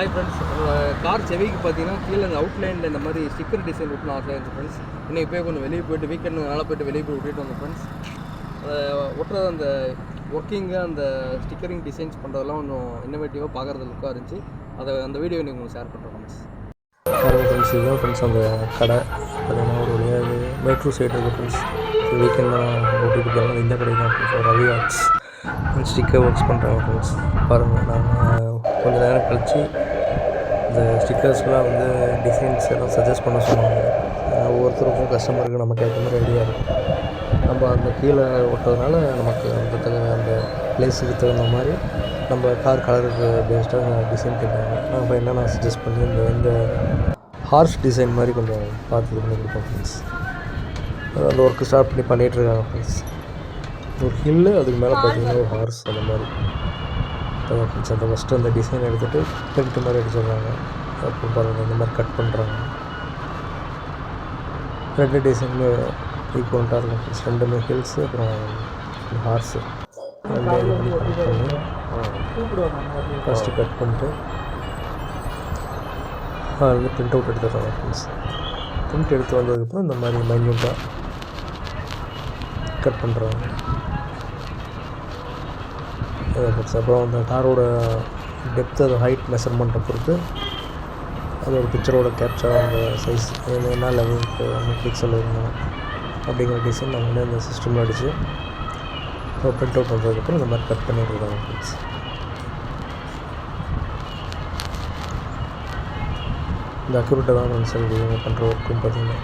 Hi friends, car செவிக்கு பார்த்தீங்கன்னா கீழே அந்த அவுட்லைனில் இந்த மாதிரி ஸ்டிக்கர் டிசைன் விட்டுலாம் ஆசையாக இருந்துச்சு ஃப்ரெண்ட்ஸ். இன்னைக்கு போய் கொஞ்சம் வெளியே போய்ட்டு வீக்கெண்டுனால போய்ட்டு வெளியே போய் விட்டுட்டு வந்தோம் ஃப்ரெண்ட்ஸ். ஒட்டுறது அந்த ஒர்க்கிங்கு அந்த ஸ்டிக்கரிங் டிசைன்ஸ் பண்ணுறதெல்லாம் கொஞ்சம் இன்னோவேட்டிவாக பார்க்குறது லுக்காக இருந்துச்சு. அந்த வீடியோ நீங்கள் உங்களுக்கு ஷேர் பண்ணுறோம் ஃப்ரெண்ட்ஸ். ஃப்ரெண்ட்ஸ் இதுதான் ஃப்ரெண்ட்ஸ் அந்த கடை பார்த்தீங்கன்னா ஒரு வழியாக மேட்ரூ சைடு இருக்குது ஃப்ரெண்ட்ஸ். வீக்கெண்ட்லாம் ஓட்டிகிட்டு போகிறாங்க. இந்த கடை தான் friends. Ravi arts sticker works பண்ணுறாங்க ஃப்ரெண்ட்ஸ். பாருங்கள், நாங்கள் கொஞ்சம் நேரம் கழித்து இந்த ஸ்டிக்கர்ஸ்லாம் வந்து டிசைன்ஸ் எல்லாம் சஜஸ்ட் பண்ண சொன்னாங்க. ஒவ்வொருத்தருக்கும் கஸ்டமருக்கு நமக்கு ஏற்ற மாதிரி ஐடியா இருக்கும். நம்ம அந்த கீழே ஓட்டுறதுனால நமக்கு அந்த பிளேஸுக்கு தகுந்த மாதிரி நம்ம கார் கலருக்கு பேஸ்டாக டிசைன் கேட்பாங்க. நம்ம என்னென்ன சஜஸ்ட் பண்ணி இந்த ஹார்ஸ் டிசைன் மாதிரி கொஞ்சம் பார்த்து இது பண்ணி கொடுப்போம் ஃப்ரெண்ட்ஸ். அந்த ஒர்க்கு ஸ்டார்ட் பண்ணிகிட்ருக்காங்க ஃப்ரெண்ட்ஸ். ஒரு ஹில்லு, அதுக்கு மேலே பார்த்தீங்கன்னா ஒரு ஹார்ஸ், அந்த மாதிரி ஃப்ரெண்ட்ஸ். அந்த ஃபஸ்ட்டு அந்த டிசைன் எடுத்துகிட்டு பெயிண்ட் மாதிரி அடிச்சிடுறாங்க. அப்புறம் பாருங்கள் இந்த மாதிரி கட் பண்ணுறாங்க. ரெண்டு டிசைனுமே ஈக்குவலாக இருக்கும் ஃப்ரெண்ட்ஸ். ரெண்டுமே ஹில்ஸு அப்புறம் ஹார்ஸு ரெண்டு இது பண்ணி கட் பண்ணி ஃபஸ்ட்டு கட் பண்ணிட்டு அதில் ப்ரிண்ட் அவுட் எடுத்துடுறாங்க ஃப்ரெண்ட்ஸ். ப்ரிண்ட் எடுத்து வந்ததுக்கப்புறம் இந்த மாதிரி மைன்யூட்டாக கட் பண்ணுறாங்க. அப்புறம் அந்த காரோட டெப்த்து, அது ஹைட் மெஷர்மெண்ட்டை பொறுத்து அது ஒரு பிக்சரோட கேப்சர், அந்த சைஸ் என்ன லெவலுக்கு பிக்சல் இருக்கணும் அப்படிங்கிற டிசைன் நம்ம வந்து இந்த சிஸ்டமில் அடித்து ப்ரிண்ட் அவுட் பண்ணுறதுக்கப்புறம் இந்த மாதிரி கட் பண்ணிட்டு இருக்காங்க ஃப்ரெண்ட்ஸ். இந்த அக்யூரேட்டாக தான் ஃப்ரெண்ட்ஸ் இவங்க பண்ணுற ஒர்க்குன்னு பார்த்தீங்கன்னா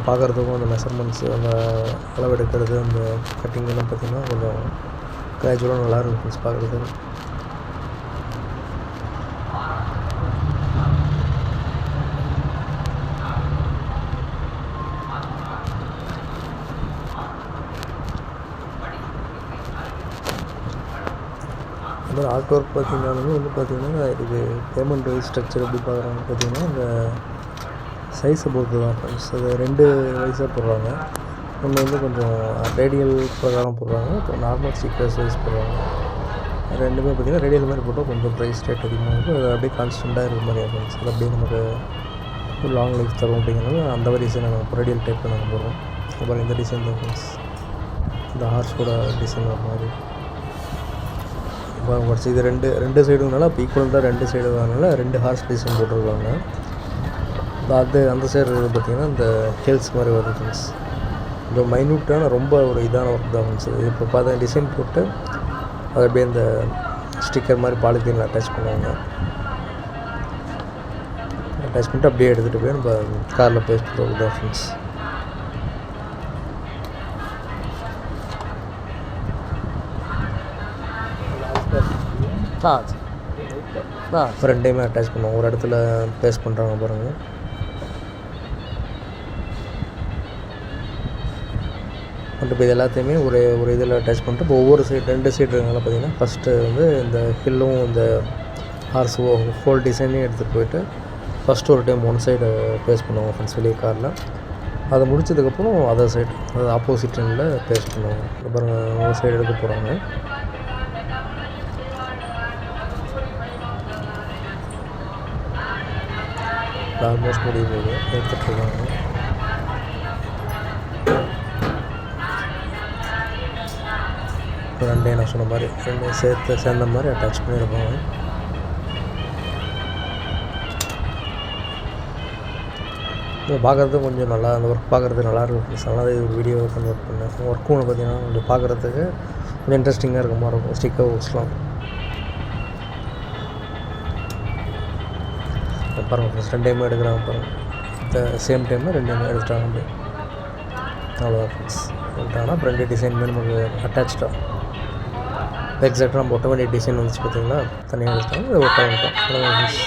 பார்க்குறதுக்கும் அந்த மெஷர்மெண்ட்ஸு, அந்த அளவெடுக்கிறது, அந்த கட்டிங்கெல்லாம் பார்த்திங்கன்னா கொஞ்சம் கிராஜுவலாக நல்லாயிருக்கும் ஃப்ரெண்ட்ஸ் பார்க்குறதுக்கு. இந்த மாதிரி ஆர்ட் ஒர்க் பார்த்திங்கனாலுமே வந்து பார்த்திங்கன்னா இதுக்கு பேமெண்ட் ஸ்ட்ரக்சர் எப்படி பார்க்குறாங்க பார்த்திங்கன்னா இந்த சைஸை பொறுத்து தான் ஃப்ரெண்ட்ஸ். அது ரெண்டு வயசாக போடுறாங்க. ஒன்று வந்து கொஞ்சம் ரேடியல் பிரகாரம் போடுறாங்க, அப்புறம் நார்மல் ஸ்டிக்கர் சைஸ் போடுறாங்க. ரெண்டுமே பார்த்திங்கன்னா ரேடியல் மாதிரி போட்டால் கொஞ்சம் ப்ரைஸ் ரேட் அதிகமாக இருக்கும். அது அப்படியே கான்ஸ்டண்ட்டாக இருக்கிற மாதிரி ஃப்ரெண்ட்ஸ். அது அப்படியே நமக்கு ஒரு லாங் லைஃப் தரும் அப்படிங்கிறது அந்த மாதிரி டிசைன் நாங்கள் ரேடியல் டைப்பில் நாங்கள் போடுறோம். அப்புறம் இந்த டிசைன் தான் ஃப்ரெண்ட்ஸ், இந்த ஹார்ஸோட டிசைன் வர மாதிரி ஃப்ரெண்ட்ஸ். இது ரெண்டு சைடுனால இப்போ ஈக்குவல் தான், ரெண்டு சைடு வரனால ரெண்டு ஹார்ஸ் டிசைன் போட்டிருக்காங்க. அந்த சைடு பார்த்திங்கன்னா இந்த ஹில்ஸ் மாதிரி வருது ஃப்ரெண்ட்ஸ். கொஞ்சம் மைன்யூட்டான ரொம்ப ஒரு இதான ஒர்க் தான் ஃப்ரெண்ட்ஸ். இப்போ பார்த்தா டிசைன் போட்டு அது அப்படியே இந்த ஸ்டிக்கர் மாதிரி பாலித்தீனில் அட்டாச் பண்ணுவாங்க. அட்டாச் பண்ணிட்டு அப்படியே எடுத்துகிட்டு போய் நம்ம காரில் பேஸ்ட் பண்ணுறது தான் ஃப்ரெண்ட்ஸ். ரெண்டையுமே அட்டாச் பண்ணுவோம். ஒரு இடத்துல பேஸ்ட் பண்ணுறாங்க பாருங்கள். இப்போ இது எல்லாத்தையுமே ஒரு இதில் அட்டாச் பண்ணிட்டு இப்போ ஒவ்வொரு சைடு ரெண்டு சைடு இருக்கனால பார்த்திங்கன்னா ஃபஸ்ட்டு வந்து இந்த ஹில்லும் இந்த ஹார்ஸ் ஹோல் டிசைனையும் எடுத்துகிட்டு போயிட்டு ஃபஸ்ட்டு ஒரு டைம் ஒன் சைடு பேஸ்ட் பண்ணுவாங்க ஃப்ரெண்ட்ஸ் வெளியே காரில். அதை முடிச்சதுக்கப்புறம் அதர் சைடு, அதாவது ஆப்போசிட் எண்டில் பேஸ்ட் பண்ணுவாங்க. அப்புறம் ஒரு சைடு எடுக்க போகிறாங்க. ஆல்மோஸ்ட் முடிய போகுது, எடுத்துகிட்ருக்காங்க. ரெண்டே நான் சொன்ன மாதிரி ரெண்டையும் சேர்ந்த மாதிரி அட்டாச் பண்ணியிருப்பாங்க. இதை பார்க்குறதுக்கு கொஞ்சம் நல்லா, அந்த ஒர்க் பார்க்குறதுக்கு நல்லாயிருக்கும் ஃப்ரெண்ட்ஸ். அதனால் இது ஒரு வீடியோ கன்வெர்ட் பண்ணேன். ஒர்க்கும் பார்த்திங்கன்னா கொஞ்சம் பார்க்குறதுக்கு கொஞ்சம் இன்ட்ரெஸ்டிங்காக இருக்க மாதிரி இருக்கும். ஸ்டிக்கர் ஒர்க்ஸ்லாம் பாருங்கள் ஃப்ரெண்ட்ஸ். ரெண்டையுமே எடுக்கிறாங்க பாருங்கள். இந்த சேம் டைமில் ரெண்டையுமே எடுத்துட்டாங்க. அப்படி அவ்வளோதான் ஃப்ரெண்ட்ஸ். எடுத்தாங்கன்னா அப்புறம் ரெண்டு டிசைனுமே நமக்கு அட்டாச்சாக எக்ஸாக்டாக நம்ம ஒட்ட வேண்டிய டிசைன் வந்துச்சு பார்த்திங்களா, தனியாக எடுத்தாங்க. இதை ஒட்ட வந்துட்டோம். ஃப்ரெண்ட்ஸ்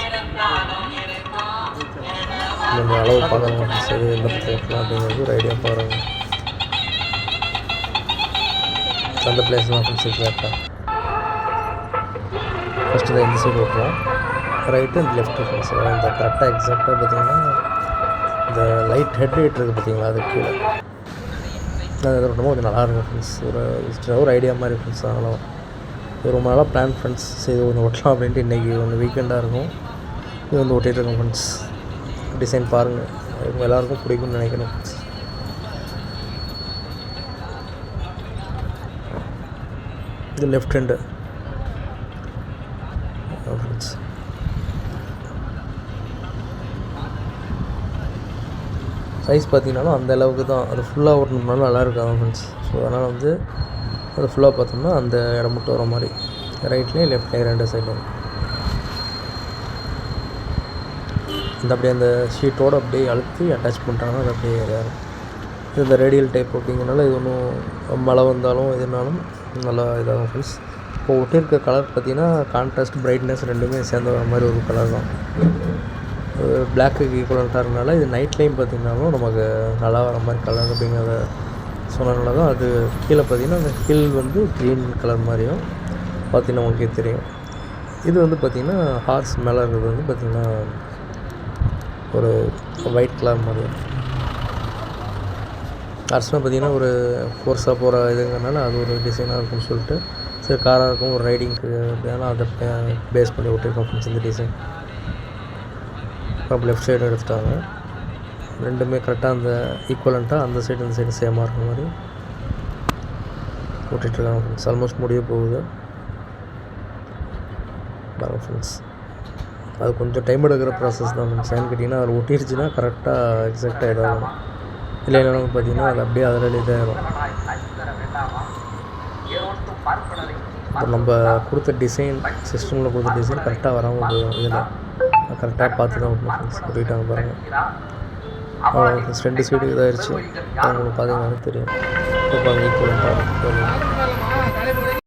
நம்ம அளவு பார்க்குறோம் ஃப்ரெண்ட்ஸ். எது எந்த பக்கம் ஓட்டலாம் அப்படிங்கிறது ஒரு ஐடியா பாருங்க. அந்த பிளேஸ்லாம் ஃப்ரெண்ட்ஸ் எக்ஸாக்டாக ஃபஸ்ட்டு தான் இந்த சைடு ஓட்டுறோம், ரைட்டு அண்ட் லெஃப்ட்டு ஃப்ரெண்ட்ஸ். இந்த கரெக்டாக எக்ஸாக்டாக பார்த்திங்கன்னா இந்த ஹெட் லைட் இருக்குது பார்த்திங்களா, அது கீழே அது ரொம்ப கொஞ்சம் நல்லாயிருக்கும் ஃப்ரெண்ட்ஸ். ஒரு ஐடியா மாதிரி ஃப்ரெண்ட்ஸ். அதனால் இது ரொம்ப நாளாக பிளான் ஃப்ரெண்ட்ஸ். இது ஒன்று ஒட்டலாம் அப்படின்ட்டு இன்றைக்கி ஒன்று வீக்கெண்டாக இருக்கும். இது வந்து ஒட்டிகிட்ருக்கோம் ஃப்ரெண்ட்ஸ். டிசைன் பாருங்கள், இவங்க எல்லாேருக்கும் பிடிக்கும்னு நினைக்கிறேன் ஃப்ரெண்ட்ஸ். இது லெஃப்ட் ஹேண்டு ஃப்ரெண்ட்ஸ். சைஸ் பார்த்தீங்கன்னாலும் அந்த அளவுக்கு தான். அது ஃபுல்லாக ஓட்டணும்னாலும் நல்லா இருக்காது ஃப்ரெண்ட்ஸ். ஸோ அதனால் வந்து அது ஃபுல்லாக பார்த்தோம்னா அந்த இடம் மட்டும் வர மாதிரி ரைட்லேயும் லெஃப்ட்லேயும் 2 சைடும் இந்த அப்படியே அந்த ஷீட்டோடு அப்படியே அழுத்தி அட்டாச் பண்ணிட்டாங்கன்னா அது அப்படியே ஏறும். இது இந்த ரேடியல் டைப் அப்படிங்கிறனால இது ஒன்றும் மழை வந்தாலும் எதுனாலும் நல்லா இதாகும் ஃப்ரெண்ட்ஸ். இப்போ ஒட்டியிருக்க கலர் பார்த்திங்கன்னா கான்ட்ராஸ்ட் பிரைட்னஸ் ரெண்டுமே சேர்ந்த வர மாதிரி ஒரு கலர் தான். பிளாக்குக்கு ஈக்குவலண்ட்டாக இருக்கனால இது நைட்லேயும் பார்த்திங்கனாலும் நமக்கு நல்லா வர மாதிரி கலர் அப்படிங்கிறத சொன்னதுனால தான். அது கீழே பார்த்திங்கன்னா அந்த ஹில் வந்து க்ரீன் கலர் மாதிரியும் பார்த்திங்கன்னா உங்களுக்கே தெரியும். இது வந்து பார்த்திங்கன்னா ஹார்ஸ் மேலே இருக்கிறது வந்து பார்த்திங்கன்னா ஒரு ஒயிட் கலர் மாதிரியும். ஹார்ஸ்னால் பார்த்திங்கன்னா ஒரு ஃபோர்ஸாக போகிற இதுங்கிறனால அது ஒரு டிசைனாக இருக்கும்னு சொல்லிட்டு சரி காராக இருக்கும் ஒரு ரைடிங்க்கு அப்படின்னா அதை பேஸ் பண்ணி விட்டுருக்கோம் ஃப்ரெண்ட்ஸ் இந்த டிசைன். அப்புறம் லெஃப்ட் சைடு எடுத்துட்டாங்க. ரெண்டுமே கரெக்டாக அந்த ஈக்குவலண்ட்டாக அந்த சைடு இந்த சைடு சேமாக இருக்கிற மாதிரி ஓட்டிகிட்ருக்காங்க ஃப்ரெண்ட்ஸ். ஆல்மோஸ்ட் முடிய போகுது பாருங்கள் ஃப்ரெண்ட்ஸ். அது கொஞ்சம் டைம் எடுக்கிற ப்ராசஸ் தான் ஃப்ரெண்ட்ஸ். ஏன்னு கேட்டிங்கன்னா அதில் ஒட்டிடுச்சுன்னா கரெக்டாக எக்ஸாக்டாக இதாகும். இல்லைன்னா பார்த்திங்கன்னா அது அப்படியே அதில் இதாகிடும். இப்போ நம்ம கொடுத்த டிசைன் சிஸ்டமில் கொடுத்த டிசைன் கரெக்டாக வராமல் போயிடும். இதில் கரெக்டாக பார்த்து தான் விட்டணும் ஃப்ரெண்ட்ஸ். ஒட்டிட்டாங்க பாருங்கள். அவ்வளோ ஃப்ரெண்ட்ஸ் 2 சைடு இதாகிடுச்சு. உங்களுக்கு பார்த்தீங்கன்னா தெரியும். இப்போ பாருங்கள் ஈக்குவலண்ட்டாக